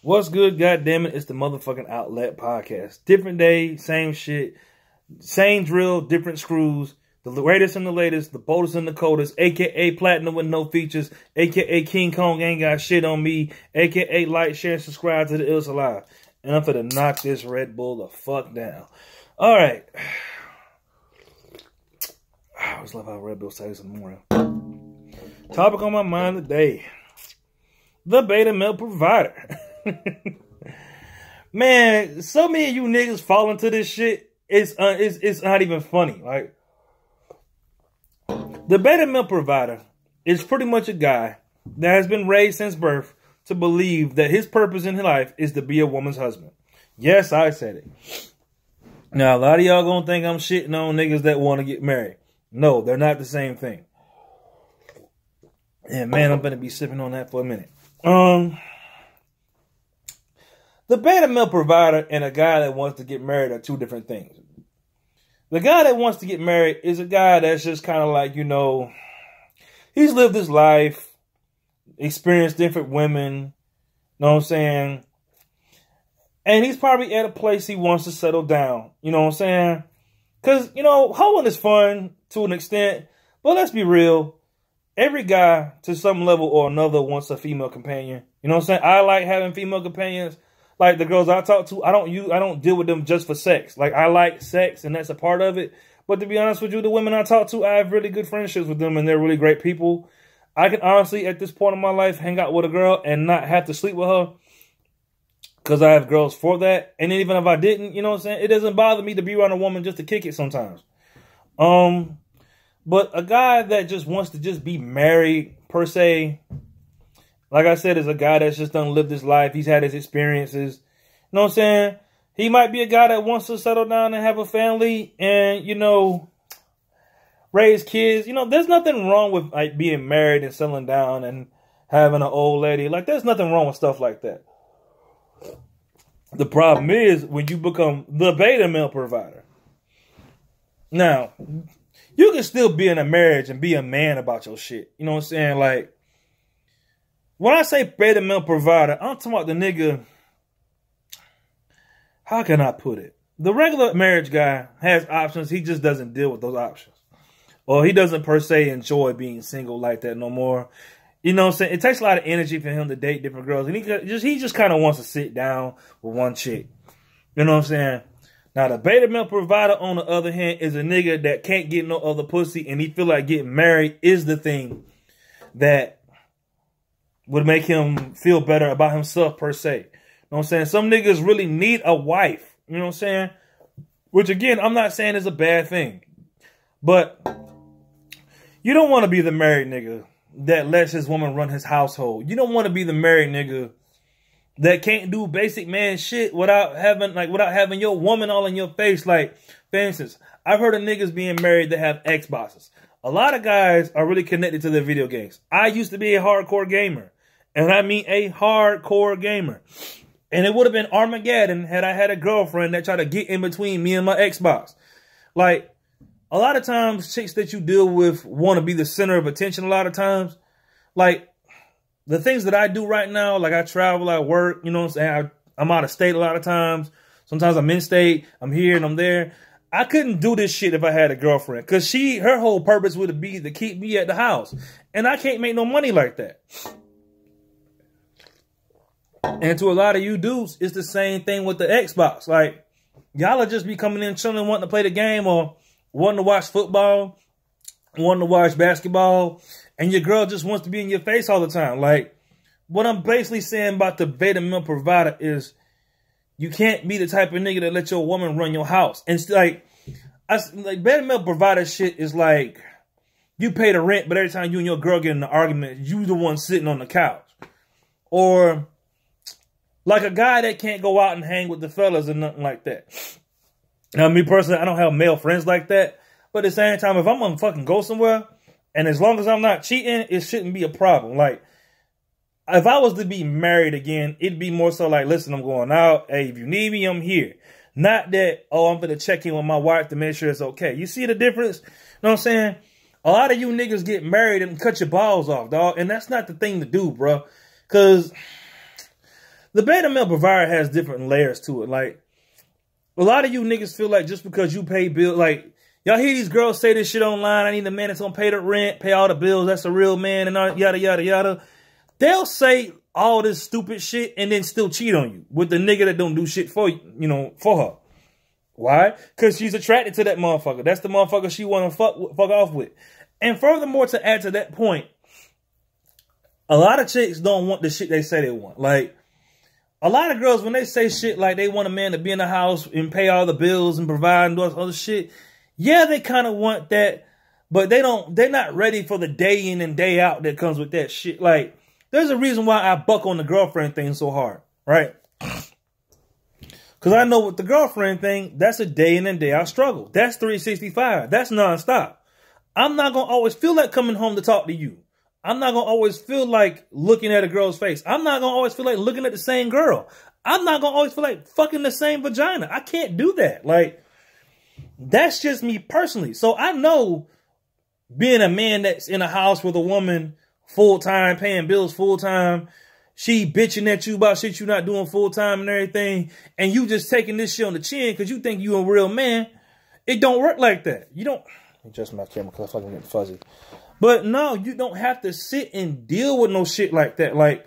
What's good, goddammit? It's the motherfucking Outlet Podcast. Different day, same shit, same drill, different screws. The greatest and the latest, the boldest and the coldest, aka Platinum with no features, aka King Kong ain't got shit on me, aka like, share, and subscribe to the Ills Alive. And I'm finna knock this Red Bull the fuck down. Alright. I always love how Red Bull says in the morning. Topic on my mind today. The beta male provider. Man, so many of you niggas fall into this shit. It's not even funny. Like, the beta male provider is pretty much a guy that has been raised since birth to believe that his purpose in life is to be a woman's husband. Yes, I said it. Now, a lot of y'all gonna think I'm shitting on niggas that want to get married. No, they're not the same thing. And man, I'm gonna be sipping on that for a minute. The beta male provider and a guy that wants to get married are two different things. The guy that wants to get married is a guy that's just kind of like, you know, he's lived his life, experienced different women, know what I'm saying? And he's probably at a place he wants to settle down, you know what I'm saying? Because, you know, hoeing is fun to an extent, but let's be real. Every guy, to some level or another, wants a female companion. You know what I'm saying? I like having female companions. Like the girls I talk to, I don't deal with them just for sex. Like, I like sex and that's a part of it. But to be honest with you, the women I talk to, I have really good friendships with them and they're really great people. I can honestly, at this point in my life, hang out with a girl and not have to sleep with her because I have girls for that. And even if I didn't, you know what I'm saying? It doesn't bother me to be around a woman just to kick it sometimes. But a guy that just wants to just be married, per se, like I said, is a guy that's just done lived his life. He's had his experiences. You know what I'm saying? He might be a guy that wants to settle down and have a family and, you know, raise kids. You know, there's nothing wrong with like being married and settling down and having an old lady. Like, there's nothing wrong with stuff like that. The problem is when you become the beta male provider. Now, you can still be in a marriage and be a man about your shit. You know what I'm saying? Like, when I say beta male provider, I'm talking about the nigga. How can I put it? The regular marriage guy has options. He just doesn't deal with those options. Or he doesn't per se enjoy being single like that no more. You know what I'm saying? It takes a lot of energy for him to date different girls. And he just kind of wants to sit down with one chick. You know what I'm saying? Now, the beta male provider, on the other hand, is a nigga that can't get no other pussy. And he feel like getting married is the thing that would make him feel better about himself, per se. You know what I'm saying? Some niggas really need a wife. You know what I'm saying? Which, again, I'm not saying is a bad thing. But you don't want to be the married nigga that lets his woman run his household. You don't want to be the married nigga that can't do basic man shit without having your woman all in your face. Like, for instance, I've heard of niggas being married that have Xboxes. A lot of guys are really connected to their video games. I used to be a hardcore gamer. And I mean a hardcore gamer. And it would have been Armageddon had I had a girlfriend that tried to get in between me and my Xbox. Like, a lot of times, chicks that you deal with want to be the center of attention a lot of times. Like, the things that I do right now, like I travel, I work, you know what I'm saying? I'm out of state a lot of times. Sometimes I'm in state, I'm here and I'm there. I couldn't do this shit if I had a girlfriend. Because her whole purpose would be to keep me at the house. And I can't make no money like that. And to a lot of you dudes, it's the same thing with the Xbox. Like, y'all are just be coming in chilling, wanting to play the game or wanting to watch football, wanting to watch basketball, and your girl just wants to be in your face all the time. Like, what I'm basically saying about the beta male provider is you can't be the type of nigga that let your woman run your house. And it's like beta male provider shit is like you pay the rent, but every time you and your girl get in an argument, you the one sitting on the couch. Or like a guy that can't go out and hang with the fellas or nothing like that. Now, me personally, I don't have male friends like that. But at the same time, if I'm gonna fucking go somewhere, and as long as I'm not cheating, it shouldn't be a problem. Like, if I was to be married again, it'd be more so like, listen, I'm going out. Hey, if you need me, I'm here. Not that, oh, I'm gonna check in with my wife to make sure it's okay. You see the difference? You know what I'm saying? A lot of you niggas get married and cut your balls off, dog. And that's not the thing to do, bro. Because the beta male provider has different layers to it. Like, a lot of you niggas feel like just because you pay bills, like, y'all hear these girls say this shit online, I need a man that's gonna pay the rent, pay all the bills, that's a real man, and all, yada, yada, yada. They'll say all this stupid shit and then still cheat on you with the nigga that don't do shit for you, you know, for her. Why? Because she's attracted to that motherfucker. That's the motherfucker she want to fuck off with. And furthermore, to add to that point, a lot of chicks don't want the shit they say they want. Like, a lot of girls, when they say shit like they want a man to be in the house and pay all the bills and provide and do all this other shit, yeah, they kind of want that, but they're not ready for the day in and day out that comes with that shit. Like, there's a reason why I buck on the girlfriend thing so hard, right? Because I know with the girlfriend thing, that's a day in and day out struggle. That's 365. That's nonstop. I'm not going to always feel like coming home to talk to you. I'm not going to always feel like looking at a girl's face. I'm not going to always feel like looking at the same girl. I'm not going to always feel like fucking the same vagina. I can't do that. Like, that's just me personally. So I know being a man that's in a house with a woman full-time, paying bills full-time, she bitching at you about shit you not doing full-time and everything, and you just taking this shit on the chin because you think you a real man. It don't work like that. You don't... Adjust my camera because I fucking get fuzzy. But no, you don't have to sit and deal with no shit like that. Like,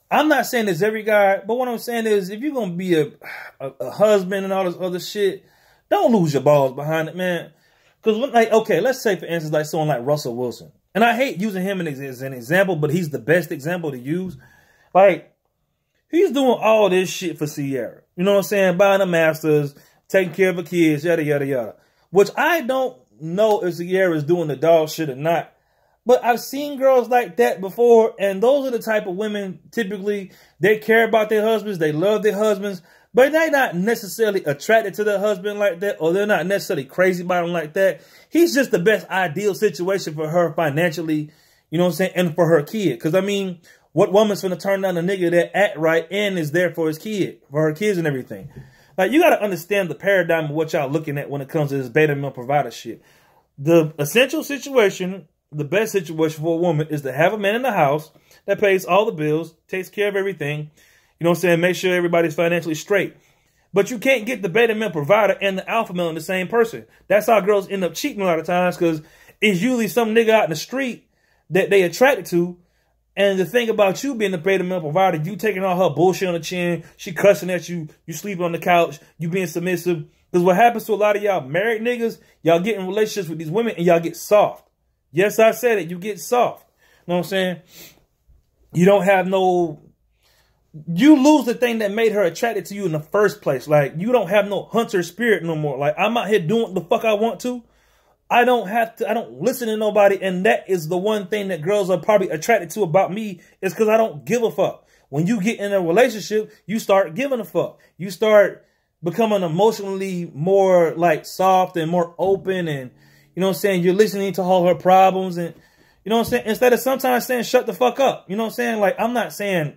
I'm not saying it's every guy, but what I'm saying is if you're going to be a husband and all this other shit, don't lose your balls behind it, man. Because, like, okay, let's say, for instance, like someone like Russell Wilson. And I hate using him as an example, but he's the best example to use. Like, he's doing all this shit for Ciara. You know what I'm saying? Buying the Masters, taking care of her kids, yada, yada, yada. Which I don't know if Ciara is doing the dog shit or not. But I've seen girls like that before, and those are the type of women, typically, they care about their husbands, they love their husbands, but they're not necessarily attracted to their husband like that, or they're not necessarily crazy about him like that. He's just the best ideal situation for her financially, you know what I'm saying, and for her kid. Because, I mean, what woman's gonna turn down a nigga that act right and is there for his kid, for her kids and everything? Like, you got to understand the paradigm of what y'all looking at when it comes to this beta male provider shit. The essential situation, the best situation for a woman is to have a man in the house that pays all the bills, takes care of everything, you know what I'm saying, make sure everybody's financially straight. But you can't get the beta male provider and the alpha male in the same person. That's how girls end up cheating a lot of times, because it's usually some nigga out in the street that they attracted to. And the thing about you being the beta male provider, you taking all her bullshit on the chin, she cussing at you, you sleeping on the couch, you being submissive. Because what happens to a lot of y'all married niggas, y'all get in relationships with these women and y'all get soft. Yes, I said it, you get soft. You know what I'm saying? You don't have no... You lose the thing that made her attracted to you in the first place. Like, you don't have no hunter spirit no more. Like, I'm out here doing what the fuck I want to. I don't listen to nobody, and that is the one thing that girls are probably attracted to about me, is because I don't give a fuck. When you get in a relationship, you start giving a fuck. You start becoming emotionally more, like, soft and more open, and, you know what I'm saying, you're listening to all her problems, and, you know what I'm saying, instead of sometimes saying, shut the fuck up. You know what I'm saying? Like, I'm not saying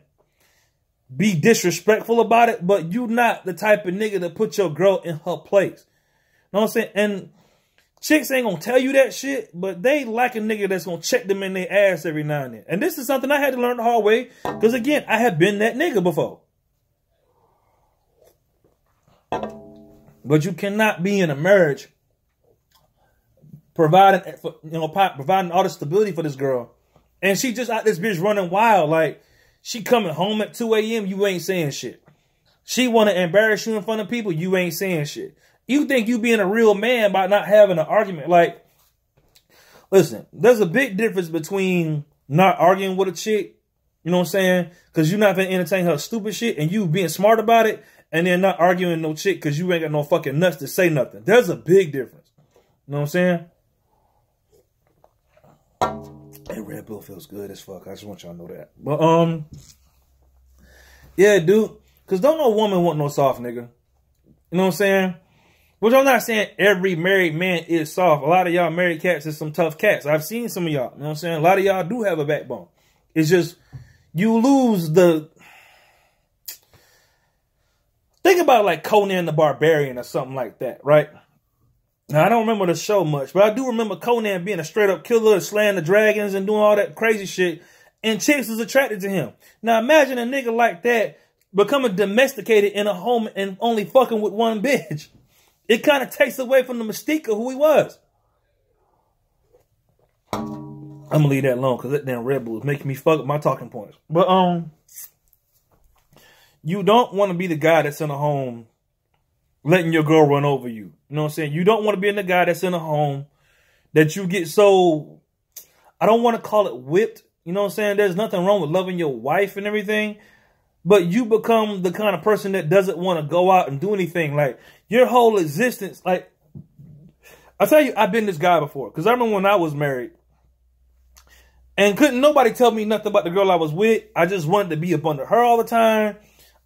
be disrespectful about it, but you not the type of nigga to put your girl in her place. You know what I'm saying? And chicks ain't gonna tell you that shit, but they like a nigga that's gonna check them in their ass every now and then. And this is something I had to learn the hard way, because again, I have been that nigga before. But you cannot be in a marriage providing all the stability for this girl, and she just out this bitch running wild. Like, she coming home at 2 a.m., you ain't saying shit. She want to embarrass you in front of people, you ain't saying shit. You think you being a real man by not having an argument. Like, listen, there's a big difference between not arguing with a chick, you know what I'm saying, because you're not going to entertain her stupid shit, and you being smart about it, and then not arguing no chick because you ain't got no fucking nuts to say nothing. There's a big difference. You know what I'm saying? Hey, Red Bull feels good as fuck. I just want y'all to know that. But, yeah, dude, because don't no woman want no soft nigga. You know what I'm saying? Which I'm not saying every married man is soft. A lot of y'all married cats is some tough cats. I've seen some of y'all. You know what I'm saying? A lot of y'all do have a backbone. It's just, you lose the... Think about like Conan the Barbarian or something like that, right? Now, I don't remember the show much, but I do remember Conan being a straight up killer, slaying the dragons and doing all that crazy shit. and chicks is attracted to him. Now imagine a nigga like that becoming domesticated in a home and only fucking with one bitch. It kind of takes away from the mystique of who he was. I'm gonna leave that alone because that damn Red Bull is making me fuck up my talking points. But you don't want to be the guy that's in a home letting your girl run over you. You know what I'm saying? You don't want to be in the guy that's in a home that you get so, I don't want to call it whipped. You know what I'm saying? There's nothing wrong with loving your wife and everything. But you become the kind of person that doesn't want to go out and do anything. Like, your whole existence, like, I'll tell you, I've been this guy before. Because I remember when I was married. And couldn't nobody tell me nothing about the girl I was with. I just wanted to be up under her all the time.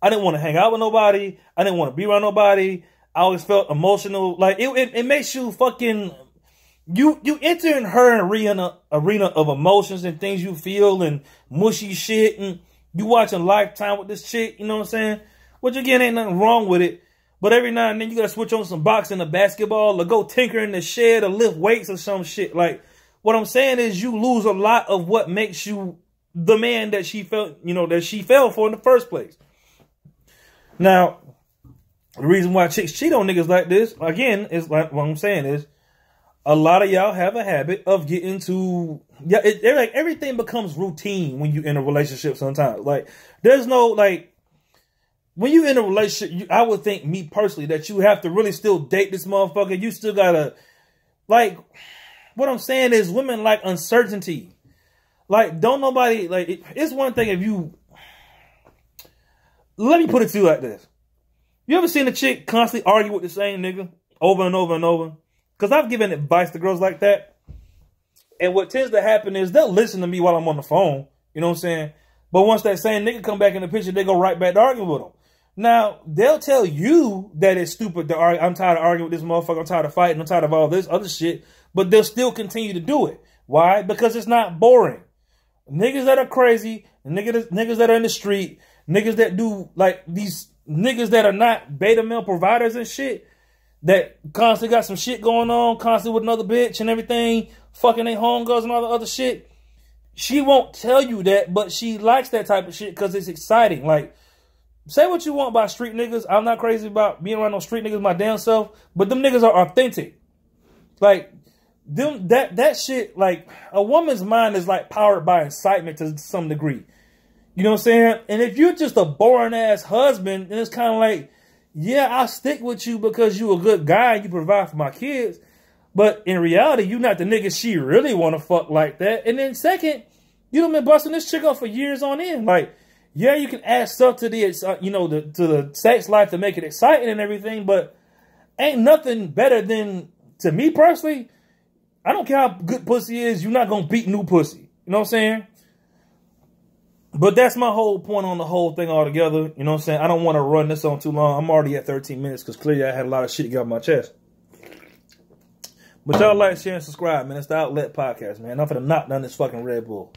I didn't want to hang out with nobody. I didn't want to be around nobody. I always felt emotional. Like, it makes you fucking... You enter in her arena of emotions and things you feel and mushy shit. And you watching Lifetime with this chick, you know what I'm saying? Which, again, ain't nothing wrong with it. But every now and then you got to switch on some boxing or basketball or go tinker in the shed or lift weights or some shit. Like, what I'm saying is you lose a lot of what makes you the man that she felt, you know, that she fell for in the first place. Now, the reason why chicks cheat on niggas like this, again, is like what I'm saying is a lot of y'all have a habit of getting to, yeah, like everything becomes routine when you in a relationship sometimes. Like, there's no, like, when you in a relationship, I would think, me personally, that you have to really still date this motherfucker. You still gotta, like, what I'm saying is women like uncertainty. Like, don't nobody, like, it's one thing if you, let me put it to you like this. You ever seen a chick constantly argue with the same nigga over and over and over? Because I've given advice to girls like that. And what tends to happen is they'll listen to me while I'm on the phone. You know what I'm saying? But once that same nigga come back in the picture, they go right back to arguing with them. Now, they'll tell you that it's stupid to argue. I'm tired of arguing with this motherfucker. I'm tired of fighting. I'm tired of all this other shit. But they'll still continue to do it. Why? Because it's not boring. Niggas that are crazy, niggas that are in the street, niggas that do, like, these niggas that are not beta male providers and shit, that constantly got some shit going on, constantly with another bitch and everything, fucking their homegirls and all the other shit. She won't tell you that, but she likes that type of shit because it's exciting. Like, say what you want about street niggas. I'm not crazy about being around no street niggas my damn self, but them niggas are authentic. Like, them that shit, like, a woman's mind is like powered by excitement to some degree. You know what I'm saying? And if you're just a boring ass husband, then it's kind of like, yeah, I'll stick with you because you a good guy and you provide for my kids. But in reality, you not the nigga she really want to fuck like that. And then second, you done been busting this chick up for years on end. Like, yeah, you can add stuff to the, you know, to the sex life to make it exciting and everything, but ain't nothing better than, to me personally, I don't care how good pussy is, you're not going to beat new pussy. You know what I'm saying? But that's my whole point on the whole thing altogether. You know what I'm saying? I don't want to run this on too long. I'm already at 13 minutes because clearly I had a lot of shit to get off my chest. But y'all like, share, and subscribe, man. It's the Outlet Podcast, man. I'm finna knock down this fucking Red Bull.